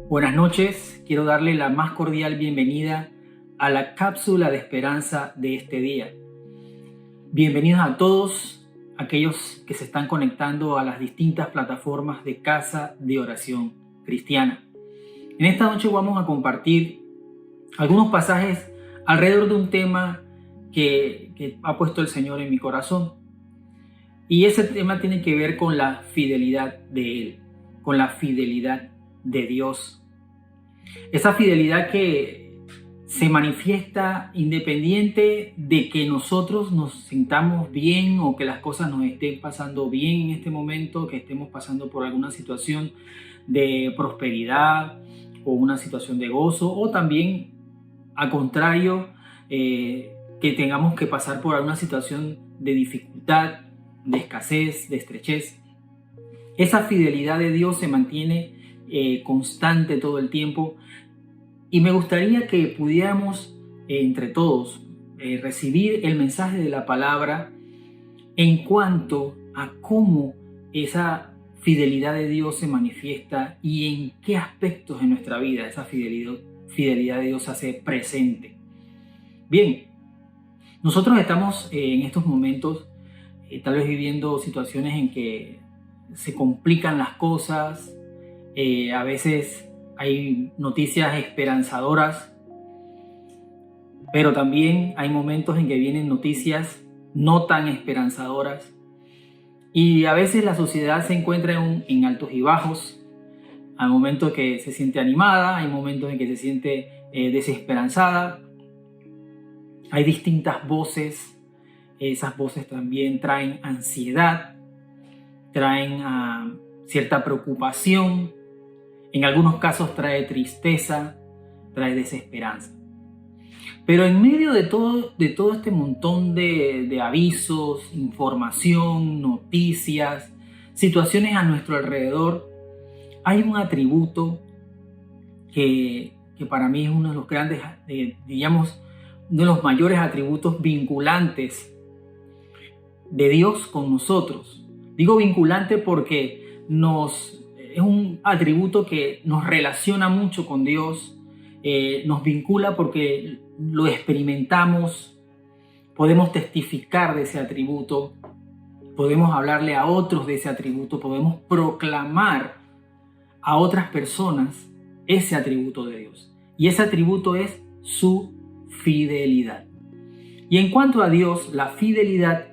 Buenas noches, quiero darle la más cordial bienvenida a la cápsula de esperanza de este día. Bienvenidos a todos aquellos que se están conectando a las distintas plataformas de Casa de Oración Cristiana. En esta noche vamos a compartir algunos pasajes alrededor de un tema que ha puesto el Señor en mi corazón. Y ese tema tiene que ver con la fidelidad de Él, con la fidelidad de Dios. Esa fidelidad que se manifiesta independiente de que nosotros nos sintamos bien o que las cosas nos estén pasando bien en este momento, que estemos pasando por alguna situación de prosperidad o una situación de gozo, o también al contrario, que tengamos que pasar por alguna situación de dificultad, de escasez, de estrechez. Esa fidelidad de Dios se mantiene constante todo el tiempo, y me gustaría que pudiéramos entre todos recibir el mensaje de la palabra en cuanto a cómo esa fidelidad de Dios se manifiesta y en qué aspectos de nuestra vida esa fidelidad de Dios se hace presente. Bien, nosotros estamos en estos momentos tal vez viviendo situaciones en que se complican las cosas. A veces hay noticias esperanzadoras, pero también hay momentos en que vienen noticias no tan esperanzadoras. Y a veces la sociedad se encuentra en altos y bajos. Hay momentos que se siente animada, hay momentos en que se siente desesperanzada. Hay distintas voces. Esas voces también traen ansiedad, traen cierta preocupación. En algunos casos trae tristeza, trae desesperanza. Pero en medio de todo este montón de avisos, información, noticias, situaciones a nuestro alrededor, hay un atributo que para mí es uno de los grandes, uno de los mayores atributos vinculantes de Dios con nosotros. Digo vinculante porque es un atributo que nos relaciona mucho con Dios, nos vincula porque lo experimentamos, podemos testificar de ese atributo, podemos hablarle a otros de ese atributo, podemos proclamar a otras personas ese atributo de Dios. Y ese atributo es su fidelidad. Y en cuanto a Dios, la fidelidad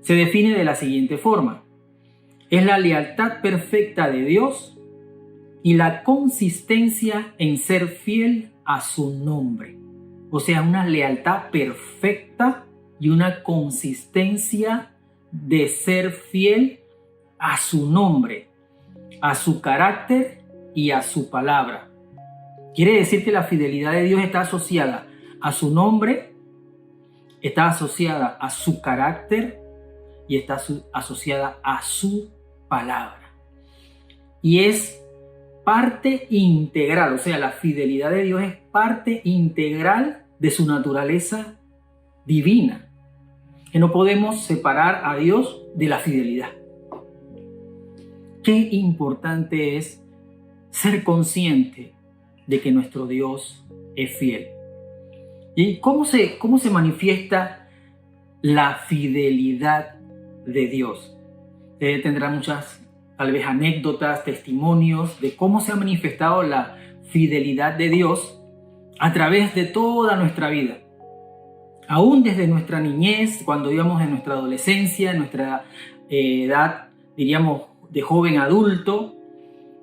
se define de la siguiente forma: es la lealtad perfecta de Dios y la consistencia en ser fiel a su nombre. O sea, una lealtad perfecta y una consistencia de ser fiel a su nombre, a su carácter y a su palabra. Quiere decir que la fidelidad de Dios está asociada a su nombre, está asociada a su carácter y está asociada a su palabra. Y es parte integral, o sea, la fidelidad de Dios es parte integral de su naturaleza divina, que no podemos separar a Dios de la fidelidad. Qué importante es ser consciente de que nuestro Dios es fiel. ¿Y cómo se manifiesta la fidelidad de Dios? Usted tendrá muchas, tal vez, anécdotas, testimonios de cómo se ha manifestado la fidelidad de Dios a través de toda nuestra vida. Aún desde nuestra niñez, cuando íbamos en nuestra adolescencia, en nuestra edad, diríamos, de joven adulto,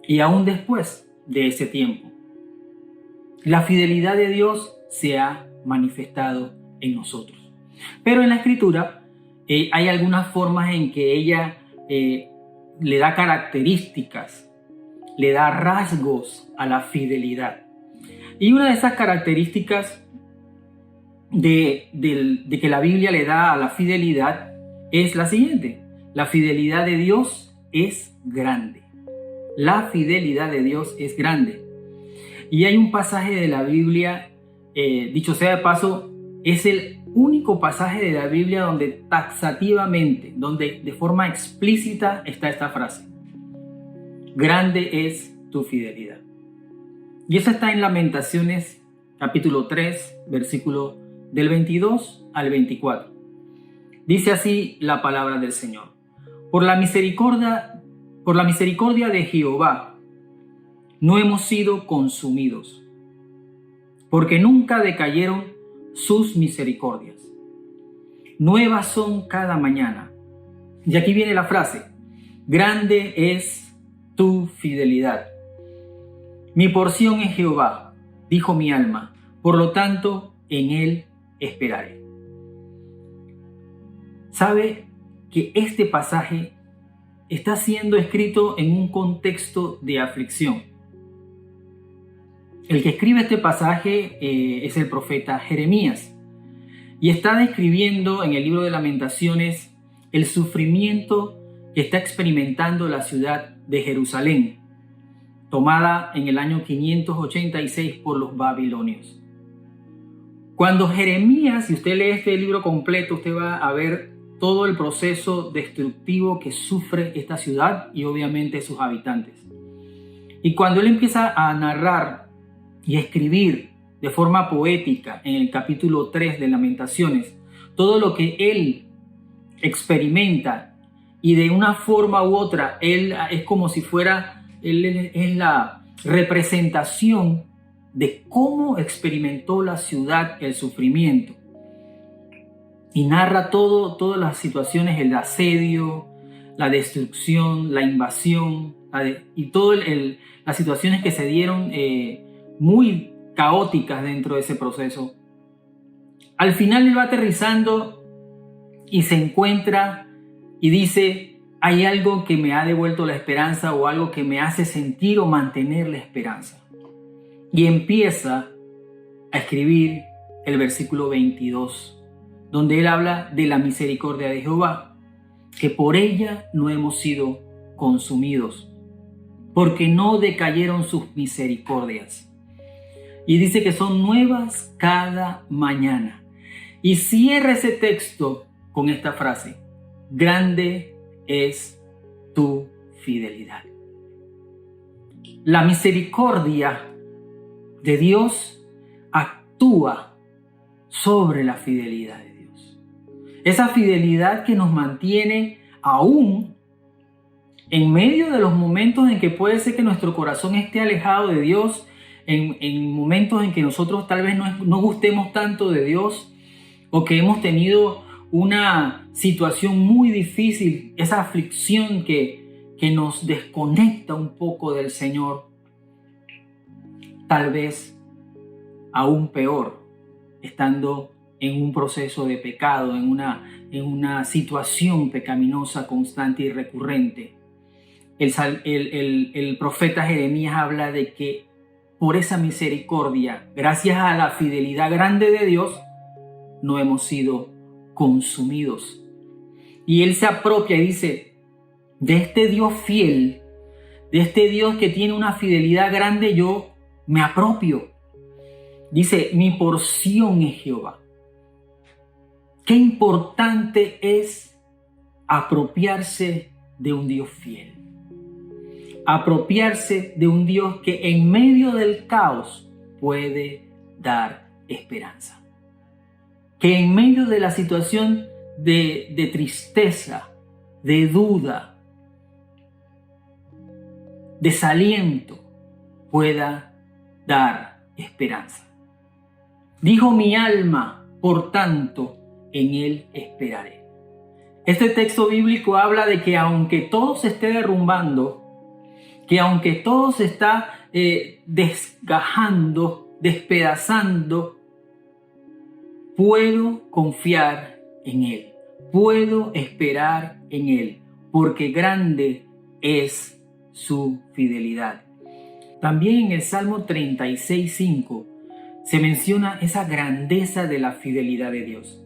y aún después de ese tiempo. La fidelidad de Dios se ha manifestado en nosotros. Pero en la Escritura hay algunas formas en que ella le da características, le da rasgos a la fidelidad. Y una de esas características de que la Biblia le da a la fidelidad es la siguiente: la fidelidad de Dios es grande. La fidelidad de Dios es grande. Y hay un pasaje de la Biblia, dicho sea de paso, es el único pasaje de la Biblia donde taxativamente, donde de forma explícita está esta frase: grande es tu fidelidad. Y eso está en Lamentaciones capítulo 3, versículo del 22 al 24. Dice así la palabra del Señor. Por la misericordia de Jehová no hemos sido consumidos, porque nunca decayeron sus misericordias. Nuevas son cada mañana. Y aquí viene la frase: grande es tu fidelidad. Mi porción es Jehová, dijo mi alma, por lo tanto en él esperaré. ¿Sabe que este pasaje está siendo escrito en un contexto de aflicción? El que escribe este pasaje es el profeta Jeremías y está describiendo en el libro de Lamentaciones el sufrimiento que está experimentando la ciudad de Jerusalén, tomada en el año 586 por los babilonios. Cuando Jeremías, si usted lee este libro completo, usted va a ver todo el proceso destructivo que sufre esta ciudad y obviamente sus habitantes. Y cuando él empieza a narrar y a escribir de forma poética en el capítulo 3 de Lamentaciones todo lo que él experimenta, y de una forma u otra él es como si fuera, él es la representación de cómo experimentó la ciudad el sufrimiento, y narra todas las situaciones, el asedio, la destrucción, la invasión y todas las situaciones que se dieron muy caóticas dentro de ese proceso. Al final él va aterrizando y se encuentra y dice: hay algo que me ha devuelto la esperanza, o algo que me hace sentir o mantener la esperanza. Y empieza a escribir el versículo 22, donde él habla de la misericordia de Jehová, que por ella no hemos sido consumidos, porque no decayeron sus misericordias. Y dice que son nuevas cada mañana. Y cierra ese texto con esta frase: grande es tu fidelidad. La misericordia de Dios actúa sobre la fidelidad de Dios. Esa fidelidad que nos mantiene aún en medio de los momentos en que puede ser que nuestro corazón esté alejado de Dios, en momentos en que nosotros tal vez no gustemos tanto de Dios, o que hemos tenido una situación muy difícil, esa aflicción que nos desconecta un poco del Señor. Tal vez aún peor, estando en un proceso de pecado, en una situación pecaminosa constante y recurrente. El profeta Jeremías habla de que por esa misericordia, gracias a la fidelidad grande de Dios, no hemos sido consumidos. Y él se apropia y dice: de este Dios fiel, de este Dios que tiene una fidelidad grande, yo me apropio. Dice: mi porción es Jehová. Qué importante es apropiarse de un Dios fiel. Apropiarse de un Dios que en medio del caos puede dar esperanza. Que en medio de la situación de tristeza, de duda, desaliento, pueda dar esperanza. Dijo mi alma, por tanto, en él esperaré. Este texto bíblico habla de que aunque todo se esté derrumbando, que aunque todo se está desgajando, despedazando, puedo confiar en él, puedo esperar en él, porque grande es su fidelidad. También en el Salmo 36:5 se menciona esa grandeza de la fidelidad de Dios.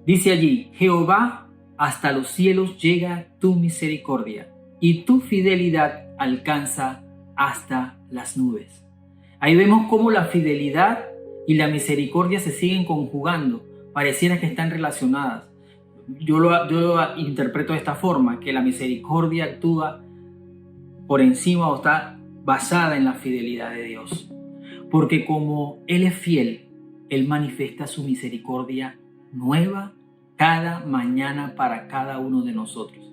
Dice allí: Jehová, hasta los cielos llega tu misericordia, y tu fidelidad alcanza hasta las nubes. Ahí vemos cómo la fidelidad y la misericordia se siguen conjugando, pareciera que están relacionadas. Yo lo interpreto de esta forma, que la misericordia actúa por encima o está basada en la fidelidad de Dios. porque como Él es fiel, Él manifiesta su misericordia nueva cada mañana para cada uno de nosotros.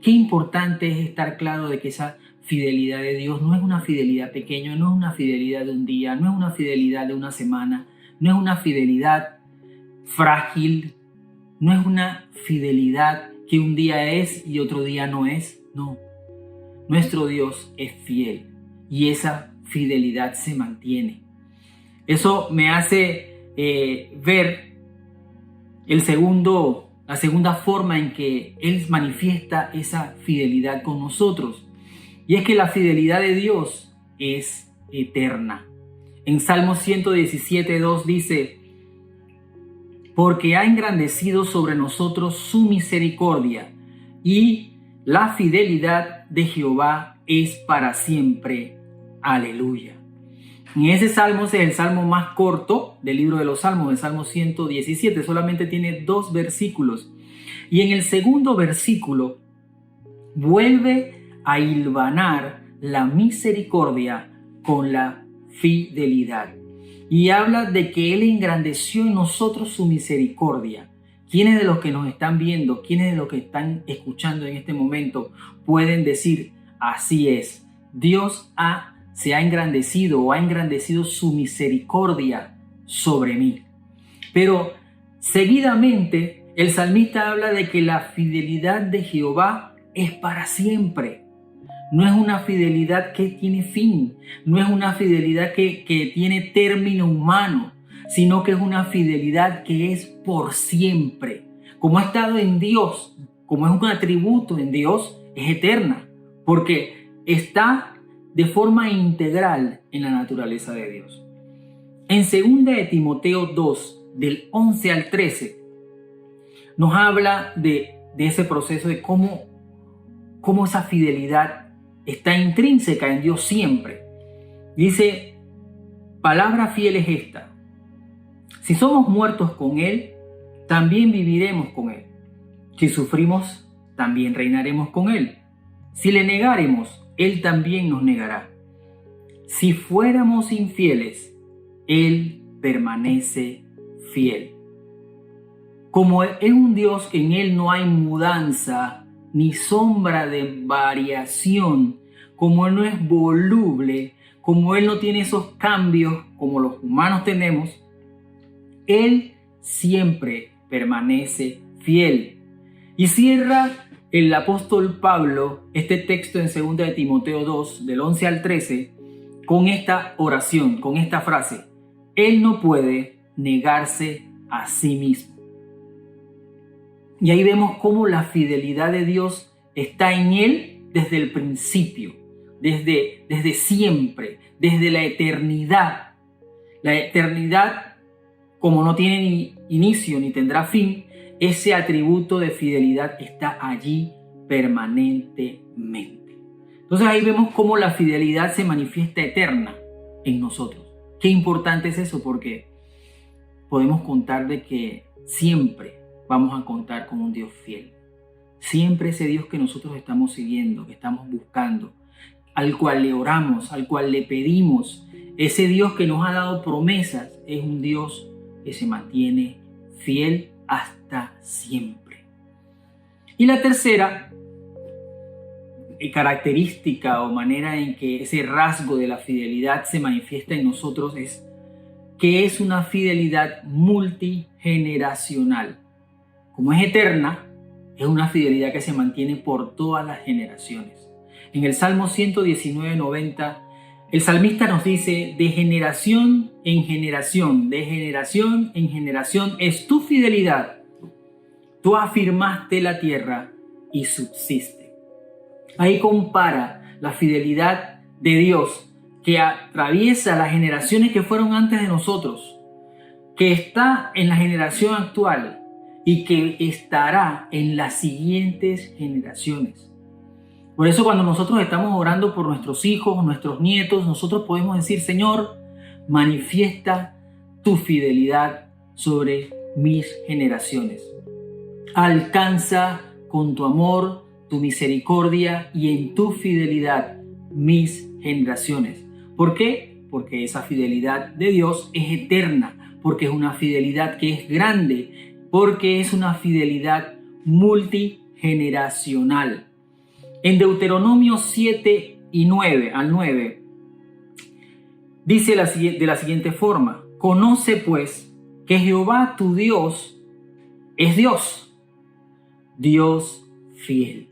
Qué importante es estar claro de que esa fidelidad de Dios no es una fidelidad pequeña, no es una fidelidad de un día, no es una fidelidad de una semana, no es una fidelidad frágil, no es una fidelidad que un día es y otro día no es. No, nuestro Dios es fiel y esa fidelidad se mantiene. Eso me hace ver la segunda forma en que Él manifiesta esa fidelidad con nosotros. Y es que la fidelidad de Dios es eterna. En Salmo 117:2 dice: porque ha engrandecido sobre nosotros su misericordia, y la fidelidad de Jehová es para siempre. Aleluya. Y ese salmo es el salmo más corto del libro de los Salmos, el Salmo 117. Solamente tiene 2 versículos. Y en el segundo versículo vuelve a hilvanar la misericordia con la fidelidad. Y habla de que Él engrandeció en nosotros su misericordia. ¿Quiénes de los que nos están viendo, quiénes de los que están escuchando en este momento pueden decir: así es, Dios se ha engrandecido o ha engrandecido su misericordia sobre mí? Pero seguidamente el salmista habla de que la fidelidad de Jehová es para siempre. No es una fidelidad que tiene fin, no es una fidelidad que tiene término humano, sino que es una fidelidad que es por siempre. Como ha estado en Dios, como es un atributo en Dios, es eterna, porque está de forma integral en la naturaleza de Dios. En 2 de Timoteo 2, del 11 al 13, nos habla de ese proceso de cómo esa fidelidad está intrínseca en Dios siempre. Dice: palabra fiel es esta: si somos muertos con Él, también viviremos con Él. Si sufrimos, también reinaremos con Él. Si le negáremos, Él también nos negará. Si fuéramos infieles, Él permanece fiel. Como es un Dios que en Él no hay mudanza ni sombra de variación, como Él no es voluble, como Él no tiene esos cambios como los humanos tenemos, Él siempre permanece fiel. Y cierra el apóstol Pablo este texto en 2 de Timoteo 2, del 11 al 13, con esta oración, con esta frase: Él no puede negarse a sí mismo. Y ahí vemos cómo la fidelidad de Dios está en Él desde el principio, desde siempre, desde la eternidad. La eternidad, como no tiene ni inicio ni tendrá fin, ese atributo de fidelidad está allí permanentemente. Entonces ahí vemos cómo la fidelidad se manifiesta eterna en nosotros. Qué importante es eso, porque podemos contar de que siempre vamos a contar con un Dios fiel. Siempre ese Dios que nosotros estamos siguiendo, que estamos buscando, al cual le oramos, al cual le pedimos, ese Dios que nos ha dado promesas, es un Dios que se mantiene fiel hasta siempre. Y la tercera característica o manera en que ese rasgo de la fidelidad se manifiesta en nosotros es que es una fidelidad multigeneracional. Como es eterna, es una fidelidad que se mantiene por todas las generaciones. En el Salmo 119:90, el salmista nos dice: de generación en generación, de generación en generación es tu fidelidad. Tú afirmaste la tierra y subsiste. Ahí compara la fidelidad de Dios, que atraviesa las generaciones que fueron antes de nosotros, que está en la generación actual y que estará en las siguientes generaciones. Por eso cuando nosotros estamos orando por nuestros hijos, nuestros nietos, nosotros podemos decir: Señor, manifiesta tu fidelidad sobre mis generaciones. Alcanza con tu amor, tu misericordia y en tu fidelidad mis generaciones. ¿Por qué? porque esa fidelidad de Dios es eterna, porque es una fidelidad que es grande, porque es una fidelidad multigeneracional. En Deuteronomio 7 y 9 al 9 dice de la siguiente forma: conoce pues que Jehová tu Dios es Dios, Dios fiel,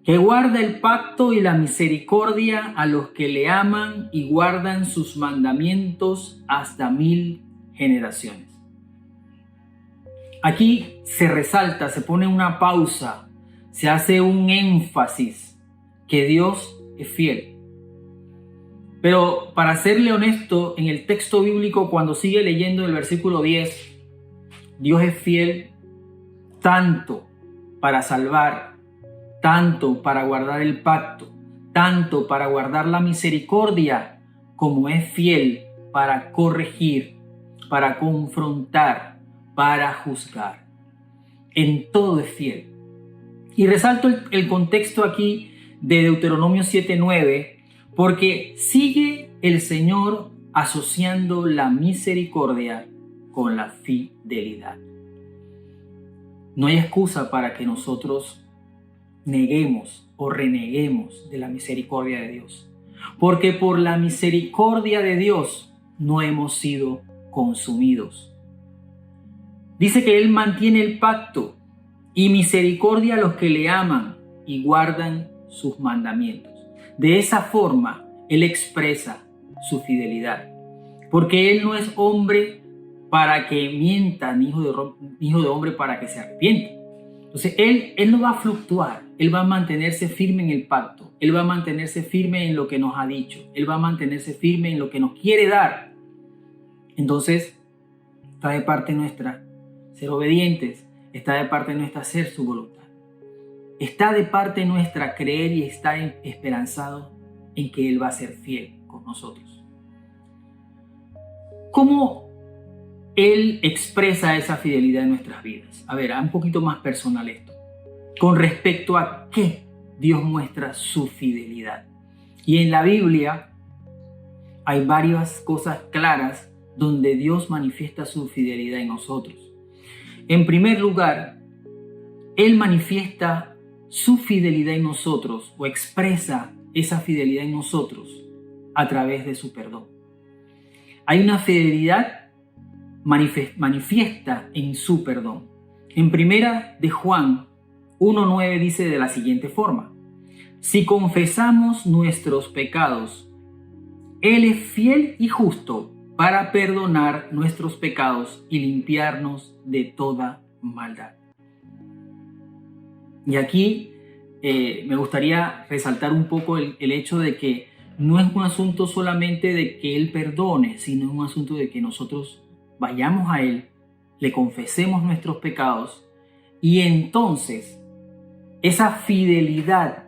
que guarda el pacto y la misericordia a los que le aman y guardan sus mandamientos hasta 1000 generaciones. Aquí se resalta, se pone una pausa, se hace un énfasis que Dios es fiel. Pero para serle honesto, en el texto bíblico, cuando sigue leyendo el versículo 10, Dios es fiel tanto para salvar, tanto para guardar el pacto, tanto para guardar la misericordia, como es fiel para corregir, para confrontar, para juzgar. En todo es fiel. Y resalto el contexto aquí de Deuteronomio 7:9, porque sigue el Señor asociando la misericordia con la fidelidad. No hay excusa para que nosotros neguemos o reneguemos de la misericordia de Dios, porque por la misericordia de Dios no hemos sido consumidos. Dice que Él mantiene el pacto y misericordia a los que le aman y guardan sus mandamientos. De esa forma, Él expresa su fidelidad, porque Él no es hombre para que mienta, ni hijo de hombre para que se arrepienta. Entonces, Él no va a fluctuar, Él va a mantenerse firme en el pacto, Él va a mantenerse firme en lo que nos ha dicho, Él va a mantenerse firme en lo que nos quiere dar. Entonces, está de parte nuestra ser obedientes, está de parte nuestra hacer su voluntad. Está de parte nuestra creer y estar esperanzado en que Él va a ser fiel con nosotros. ¿Cómo Él expresa esa fidelidad en nuestras vidas? A ver, un poquito más personal esto. Con respecto a qué Dios muestra su fidelidad. Y en la Biblia hay varias cosas claras donde Dios manifiesta su fidelidad en nosotros. En primer lugar, Él manifiesta su fidelidad en nosotros o expresa esa fidelidad en nosotros a través de su perdón. Hay una fidelidad manifiesta en su perdón. En primera de Juan 1:9 dice de la siguiente forma: si confesamos nuestros pecados, Él es fiel y justo para perdonar nuestros pecados y limpiarnos de toda maldad. Y aquí me gustaría resaltar un poco el hecho de que no es un asunto solamente de que Él perdone, sino es un asunto de que nosotros vayamos a Él, le confesemos nuestros pecados y entonces esa fidelidad,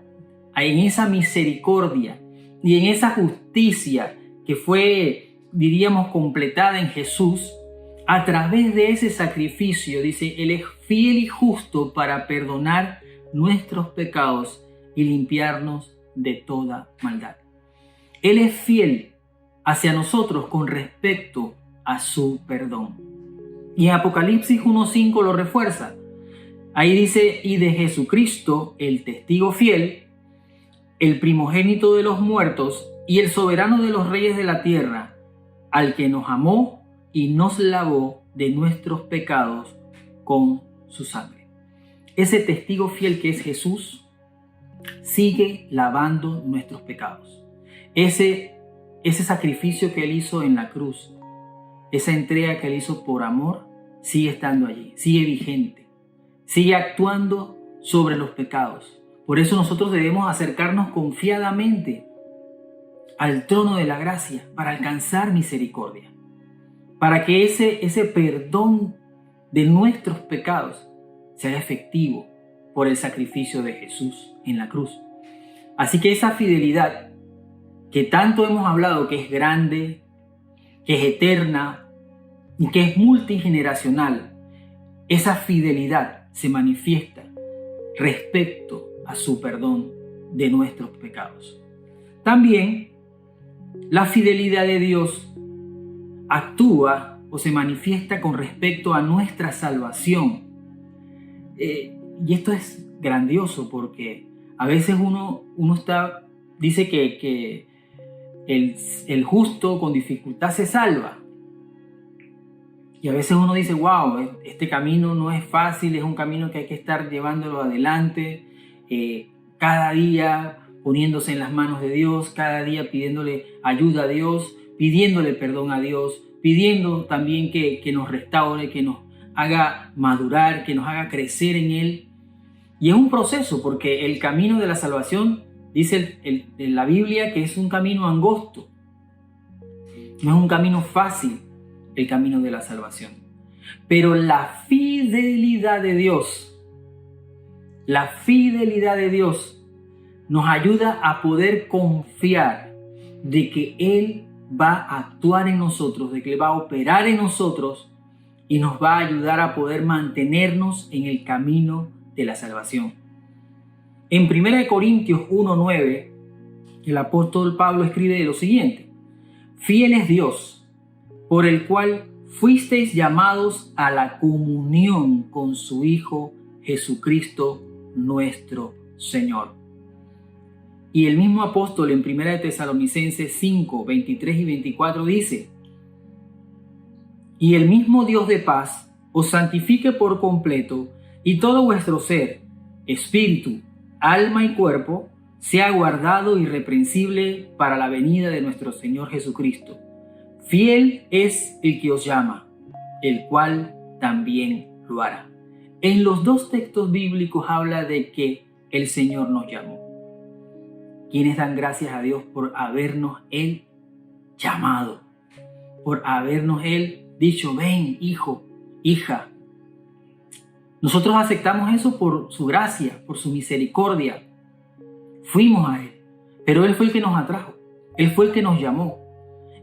en esa misericordia y en esa justicia que fue, diríamos, completada en Jesús, a través de ese sacrificio, dice, Él es fiel y justo para perdonar nuestros pecados y limpiarnos de toda maldad. Él es fiel hacia nosotros con respecto a su perdón. Y en Apocalipsis 1:5 lo refuerza. Ahí dice: y de Jesucristo, el testigo fiel, el primogénito de los muertos y el soberano de los reyes de la tierra, al que nos amó y nos lavó de nuestros pecados con su sangre. Ese testigo fiel que es Jesús sigue lavando nuestros pecados. Ese sacrificio que Él hizo en la cruz, esa entrega que Él hizo por amor, sigue estando allí, sigue vigente, sigue actuando sobre los pecados. Por eso nosotros debemos acercarnos confiadamente al trono de la gracia para alcanzar misericordia, para que ese perdón de nuestros pecados sea efectivo por el sacrificio de Jesús en la cruz. Así que esa fidelidad que tanto hemos hablado, que es grande, que es eterna y que es multigeneracional, esa fidelidad se manifiesta respecto a su perdón de nuestros pecados. También la fidelidad de Dios actúa o se manifiesta con respecto a nuestra salvación. Y esto es grandioso porque a veces uno dice que el justo con dificultad se salva. Y a veces uno dice, wow, este camino no es fácil, es un camino que hay que estar llevándolo adelante, cada día poniéndose en las manos de Dios, cada día pidiéndole ayuda a Dios, pidiéndole perdón a Dios, pidiendo también que nos restaure, que nos haga madurar, que nos haga crecer en Él. Y es un proceso porque el camino de la salvación, dice en la Biblia, que es un camino angosto. No es un camino fácil el camino de la salvación. Pero la fidelidad de Dios nos ayuda a poder confiar de que Él va a actuar en nosotros, de que Él va a operar en nosotros y nos va a ayudar a poder mantenernos en el camino de la salvación. En 1 Corintios 1:9, el apóstol Pablo escribe lo siguiente: fiel es Dios, por el cual fuisteis llamados a la comunión con su Hijo Jesucristo nuestro Señor. Y el mismo apóstol en 1 Tesalonicenses 5, 23 y 24 dice: y el mismo Dios de paz os santifique por completo, y todo vuestro ser, espíritu, alma y cuerpo, sea guardado irreprensible para la venida de nuestro Señor Jesucristo. Fiel es el que os llama, el cual también lo hará. En los dos textos bíblicos habla de que el Señor nos llamó. Quienes dan gracias a Dios por habernos Él llamado, por habernos Él dicho, ven, hijo, hija. Nosotros aceptamos eso por su gracia, por su misericordia. Fuimos a Él, pero Él fue el que nos atrajo, Él fue el que nos llamó.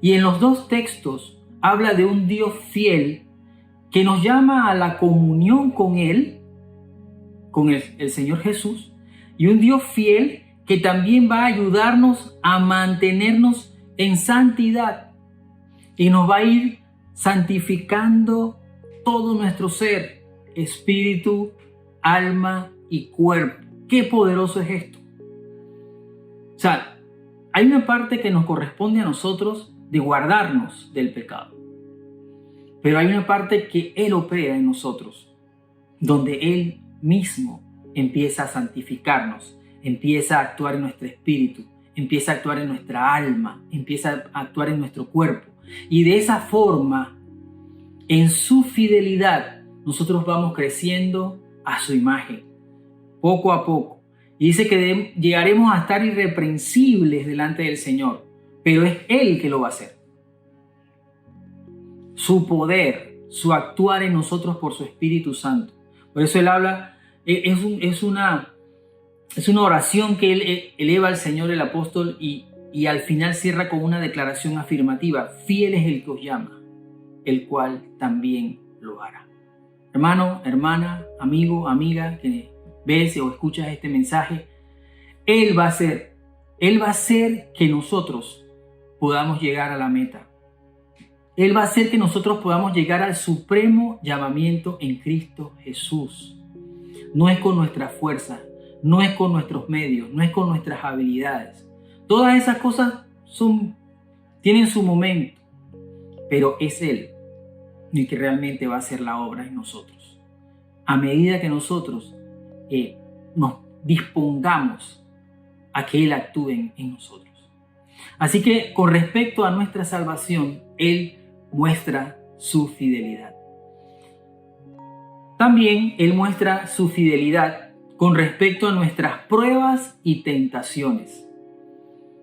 Y en los dos textos habla de un Dios fiel que nos llama a la comunión con Él, con el Señor Jesús, y un Dios fiel que también va a ayudarnos a mantenernos en santidad y nos va a ir santificando todo nuestro ser, espíritu, alma y cuerpo. ¡Qué poderoso es esto! O sea, hay una parte que nos corresponde a nosotros de guardarnos del pecado, pero hay una parte que Él opera en nosotros, donde Él mismo empieza a santificarnos, empieza a actuar en nuestro espíritu, empieza a actuar en nuestra alma, empieza a actuar en nuestro cuerpo. Y de esa forma, en su fidelidad, nosotros vamos creciendo a su imagen, poco a poco. Y dice que llegaremos a estar irreprensibles delante del Señor, pero es Él que lo va a hacer. Su poder, su actuar en nosotros por su Espíritu Santo. Por eso Él habla, es una oración que Él eleva al Señor el apóstol y al final cierra con una declaración afirmativa: fiel es el que os llama, el cual también lo hará. Hermano, hermana, amigo, amiga, que ves o escuchas este mensaje, Él va a hacer que nosotros podamos llegar a la meta. Él va a hacer que nosotros podamos llegar al supremo llamamiento en Cristo Jesús. No es con nuestra fuerza, no es con nuestros medios, no es con nuestras habilidades. Todas esas cosas tienen su momento, pero es Él el que realmente va a hacer la obra en nosotros. A medida que nosotros nos dispongamos a que Él actúe en nosotros. Así que con respecto a nuestra salvación, Él muestra su fidelidad. También Él muestra su fidelidad con respecto a nuestras pruebas y tentaciones.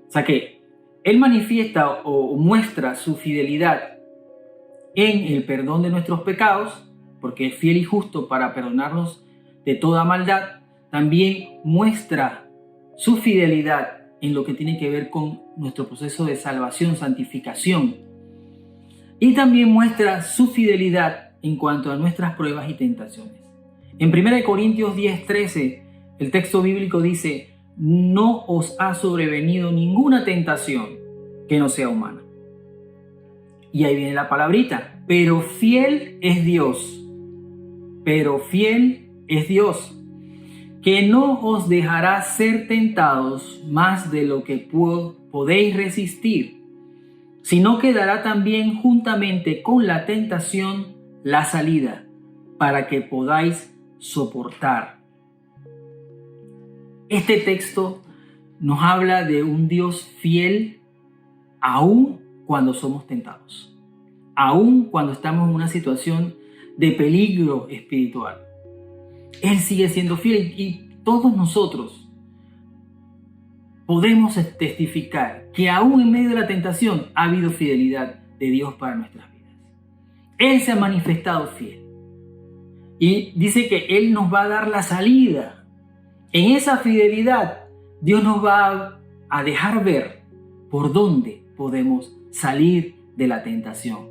O sea que Él manifiesta o muestra su fidelidad en el perdón de nuestros pecados, porque es fiel y justo para perdonarnos de toda maldad. También muestra su fidelidad en lo que tiene que ver con nuestro proceso de salvación, santificación. Y también muestra su fidelidad en cuanto a nuestras pruebas y tentaciones. En 1 Corintios 10:13, el texto bíblico dice: no os ha sobrevenido ninguna tentación que no sea humana. Y ahí viene la palabrita, pero fiel es Dios, pero fiel es Dios, que no os dejará ser tentados más de lo que podéis resistir, sino que dará también juntamente con la tentación la salida, para que podáis soportar. Este texto nos habla de un Dios fiel aún cuando somos tentados, aún cuando estamos en una situación de peligro espiritual. Él sigue siendo fiel y todos nosotros podemos testificar que aún en medio de la tentación ha habido fidelidad de Dios para nuestras vidas. Él se ha manifestado fiel y dice que Él nos va a dar la salida. En esa fidelidad, Dios nos va a dejar ver por dónde podemos salir de la tentación.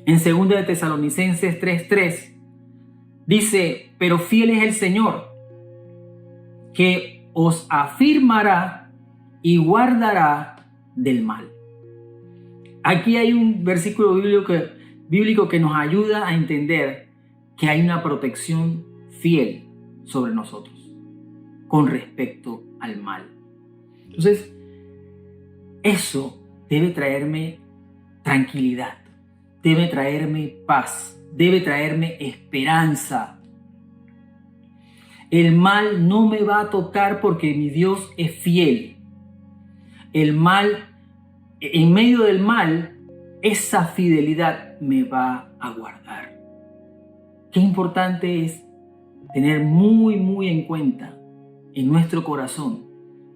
En 2 de Tesalonicenses 3:3 dice, pero fiel es el Señor, que os afirmará y guardará del mal. Aquí hay un versículo bíblico que nos ayuda a entender que hay una protección fiel sobre nosotros con respecto al mal. Entonces, eso debe traerme tranquilidad, debe traerme paz, debe traerme esperanza. El mal no me va a tocar porque mi Dios es fiel. El mal, en medio del mal, esa fidelidad me va a guardar. Qué importante es tener muy, muy en cuenta en nuestro corazón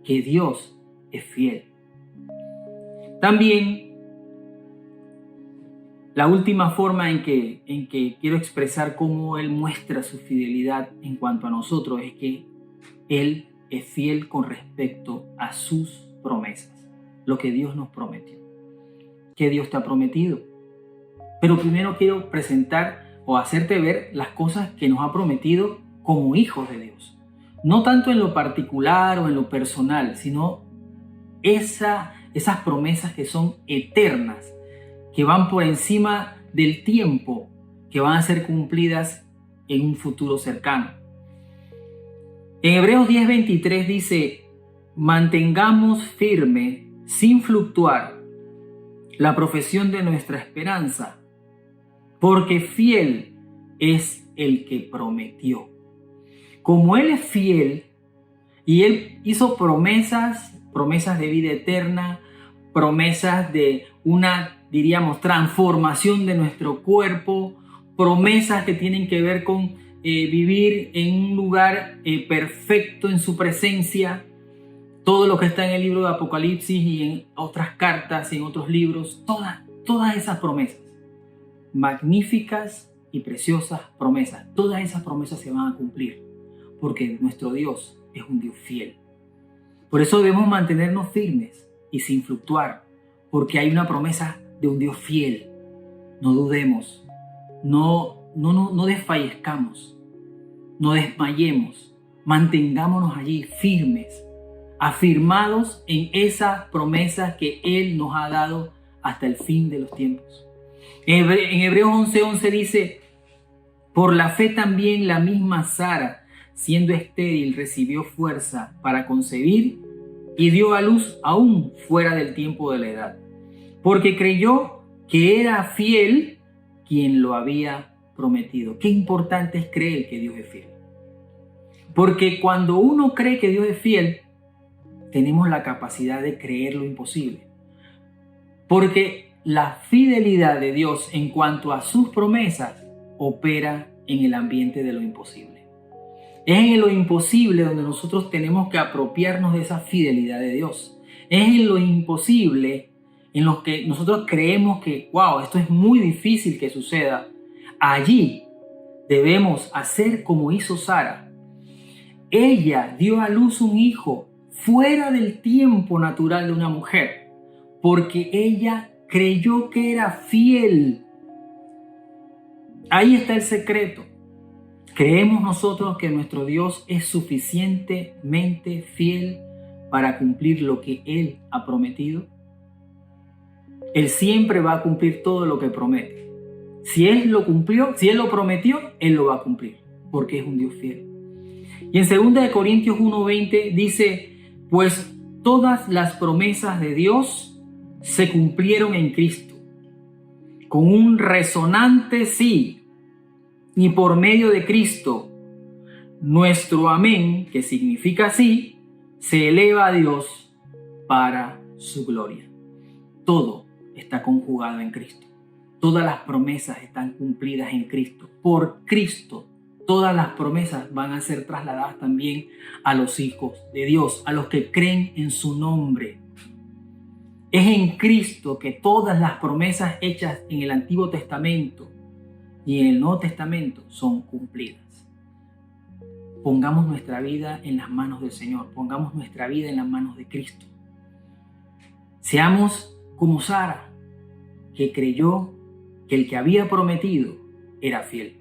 que Dios es fiel. También, la última forma en que quiero expresar cómo Él muestra su fidelidad en cuanto a nosotros es que Él es fiel con respecto a sus promesas, lo que Dios nos prometió. ¿Qué Dios te ha prometido? Pero primero quiero presentar o hacerte ver las cosas que nos ha prometido como hijos de Dios. No tanto en lo particular o en lo personal, sino esas promesas que son eternas, que van por encima del tiempo, que van a ser cumplidas en un futuro cercano. En Hebreos 10:23 dice, mantengamos firme, sin fluctuar, la profesión de nuestra esperanza, porque fiel es el que prometió. Como Él es fiel y Él hizo promesas de vida eterna, promesas de una, diríamos, transformación de nuestro cuerpo, promesas que tienen que ver con vivir en un lugar perfecto en su presencia. Todo lo que está en el libro de Apocalipsis y en otras cartas y en otros libros, todas esas promesas, magníficas y preciosas promesas, todas esas promesas se van a cumplir, porque nuestro Dios es un Dios fiel. Por eso debemos mantenernos firmes y sin fluctuar, porque hay una promesa de un Dios fiel. No dudemos, no desfallezcamos, no desmayemos, mantengámonos allí firmes, afirmados en esas promesas que Él nos ha dado hasta el fin de los tiempos. En Hebreos 11:11 dice, por la fe también la misma Sara, siendo estéril, recibió fuerza para concebir y dio a luz aún fuera del tiempo de la edad, porque creyó que era fiel quien lo había prometido. Qué importante es creer que Dios es fiel. Porque cuando uno cree que Dios es fiel, tenemos la capacidad de creer lo imposible. Porque la fidelidad de Dios en cuanto a sus promesas opera en el ambiente de lo imposible. Es en lo imposible donde nosotros tenemos que apropiarnos de esa fidelidad de Dios. Es en lo imposible en lo que nosotros creemos que, wow, esto es muy difícil que suceda. Allí debemos hacer como hizo Sara. Ella dio a luz un hijo fuera del tiempo natural de una mujer, porque ella creyó que era fiel. Ahí está el secreto. ¿Creemos nosotros que nuestro Dios es suficientemente fiel para cumplir lo que Él ha prometido? Él siempre va a cumplir todo lo que promete. Si Él lo cumplió, si Él lo prometió, Él lo va a cumplir, porque es un Dios fiel. Y en 2 Corintios 1:20 dice, pues todas las promesas de Dios se cumplieron en Cristo, con un resonante sí, y por medio de Cristo, nuestro amén, que significa sí, se eleva a Dios para su gloria. Todo está conjugado en Cristo. Todas las promesas están cumplidas en Cristo. Por Cristo, todas las promesas van a ser trasladadas también a los hijos de Dios, a los que creen en su nombre. Es en Cristo que todas las promesas hechas en el Antiguo Testamento y en el Nuevo Testamento son cumplidas. Pongamos nuestra vida en las manos del Señor, pongamos nuestra vida en las manos de Cristo. Seamos como Sara, que creyó que el que había prometido era fiel.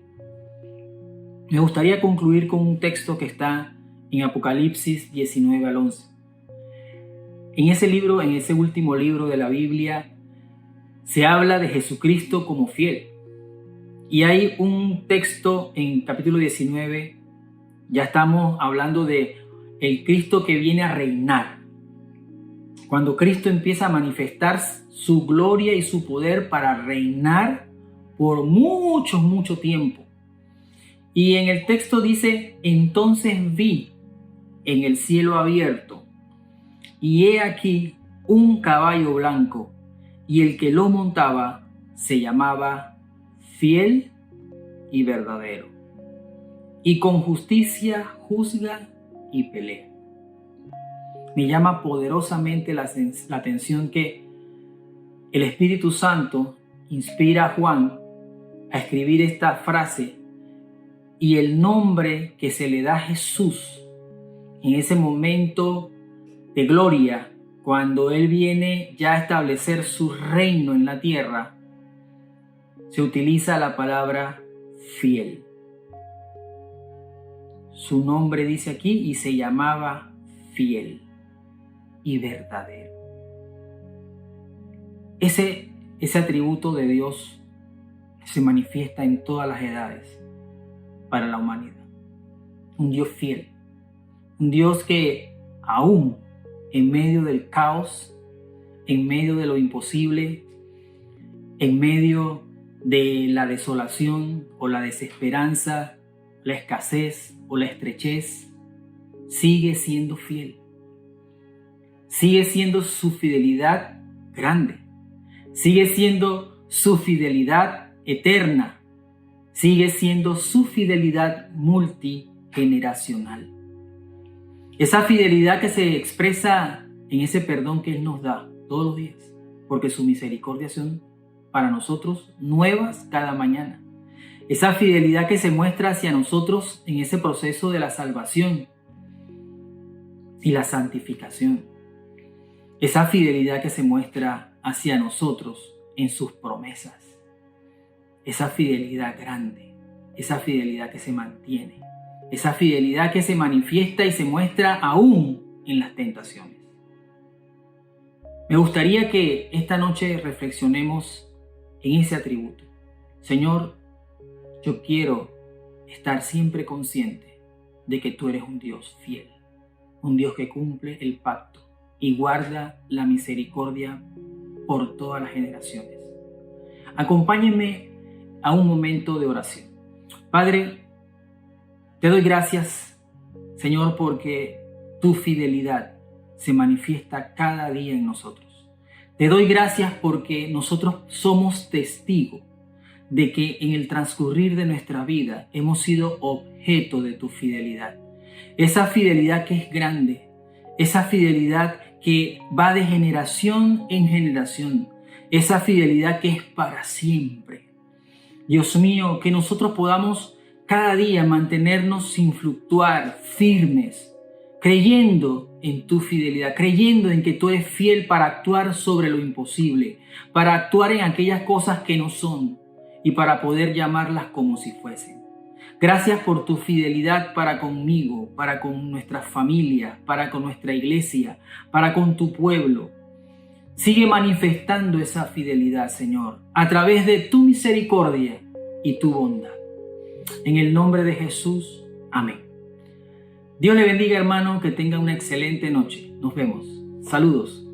Me gustaría concluir con un texto que está en Apocalipsis 19 al 11. En ese libro, en ese último libro de la Biblia, se habla de Jesucristo como fiel. Y hay un texto en capítulo 19, ya estamos hablando de el Cristo que viene a reinar. Cuando Cristo empieza a manifestar su gloria y su poder para reinar por mucho tiempo. Y en el texto dice, entonces vi en el cielo abierto, y he aquí un caballo blanco, y el que lo montaba se llamaba Fiel y Verdadero, y con justicia juzga y pelea. Me llama poderosamente la atención que el Espíritu Santo inspira a Juan a escribir esta frase, y el nombre que se le da a Jesús en ese momento de gloria, cuando Él viene ya a establecer su reino en la tierra, se utiliza la palabra fiel. Su nombre dice aquí, y se llamaba Fiel y Verdadero. Ese atributo de Dios se manifiesta en todas las edades para la humanidad. Un Dios fiel, un Dios que aún en medio del caos, en medio de lo imposible, en medio de la desolación o la desesperanza, la escasez o la estrechez, sigue siendo fiel. Sigue siendo su fidelidad grande. Sigue siendo su fidelidad eterna. Sigue siendo su fidelidad multigeneracional. Esa fidelidad que se expresa en ese perdón que Él nos da todos los días, porque su misericordia son para nosotros nuevas cada mañana. Esa fidelidad que se muestra hacia nosotros en ese proceso de la salvación y la santificación. Esa fidelidad que se muestra hacia nosotros en sus promesas. Esa fidelidad grande, esa fidelidad que se mantiene, esa fidelidad que se manifiesta y se muestra aún en las tentaciones. Me gustaría que esta noche reflexionemos en ese atributo. Señor, yo quiero estar siempre consciente de que tú eres un Dios fiel, un Dios que cumple el pacto y guarda la misericordia por todas las generaciones. Acompáñenme a un momento de oración. Padre, te doy gracias, Señor, porque tu fidelidad se manifiesta cada día en nosotros. Te doy gracias porque nosotros somos testigos de que en el transcurrir de nuestra vida hemos sido objeto de tu fidelidad. Esa fidelidad que es grande, esa fidelidad que va de generación en generación, esa fidelidad que es para siempre. Dios mío, que nosotros podamos cada día mantenernos sin fluctuar, firmes, creyendo en tu fidelidad, creyendo en que tú eres fiel para actuar sobre lo imposible, para actuar en aquellas cosas que no son y para poder llamarlas como si fuesen. Gracias por tu fidelidad para conmigo, para con nuestra familia, para con nuestra iglesia, para con tu pueblo. Sigue manifestando esa fidelidad, Señor, a través de tu misericordia y tu bondad. En el nombre de Jesús, amén. Dios le bendiga, hermano, que tenga una excelente noche. Nos vemos. Saludos.